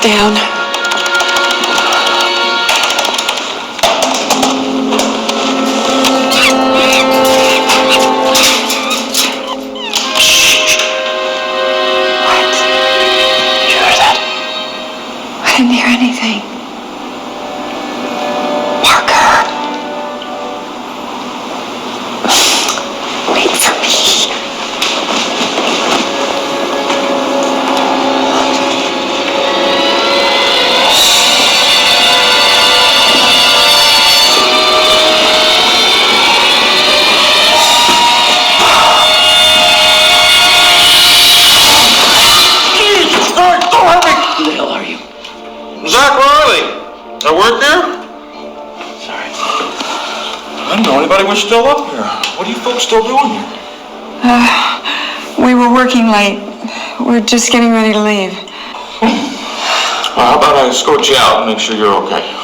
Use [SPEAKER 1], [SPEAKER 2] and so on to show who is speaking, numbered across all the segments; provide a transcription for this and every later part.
[SPEAKER 1] Down. I didn't hear anything. Parker. Wait for me.
[SPEAKER 2] Jesus Christ, don't hurt me!
[SPEAKER 1] Who the hell are you?
[SPEAKER 2] Zach Riley. I work here?
[SPEAKER 1] Sorry.
[SPEAKER 2] I don't know anybody was still up here. What are you folks still doing here?
[SPEAKER 1] We were working late. We're just getting ready to leave.
[SPEAKER 2] Well, how about I escort you out and make sure you're okay?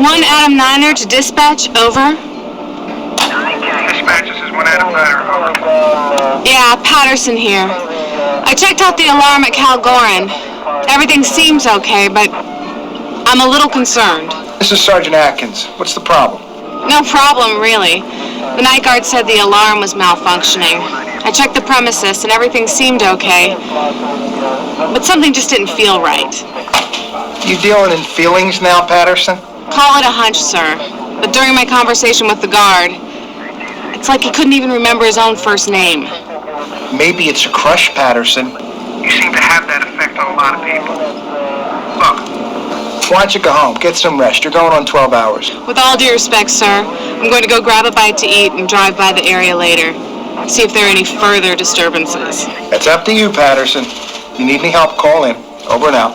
[SPEAKER 3] One Adam Niner to dispatch, over.
[SPEAKER 4] Dispatch, this is one Adam Niner, over.
[SPEAKER 3] Yeah, Patterson here. I checked out the alarm at Calgoran. Everything seems okay, but I'm a little concerned.
[SPEAKER 4] This is Sergeant Atkins. What's the problem?
[SPEAKER 3] No problem, really. The night guard said the alarm was malfunctioning. I checked the premises and everything seemed okay, but something just didn't feel right.
[SPEAKER 4] You dealing in feelings now, Patterson?
[SPEAKER 3] Call it a hunch, sir. But during my conversation with the guard, it's like he couldn't even remember his own first name.
[SPEAKER 4] Maybe it's a crush, Patterson.
[SPEAKER 5] You seem to have that effect on a lot of people. Look.
[SPEAKER 4] Why don't you go home? Get some rest. You're going on 12 hours.
[SPEAKER 3] With all due respect, sir, I'm going to go grab a bite to eat and drive by the area later. See if there are any further disturbances.
[SPEAKER 4] It's up to you, Patterson. If you need any help, call in. Over and out.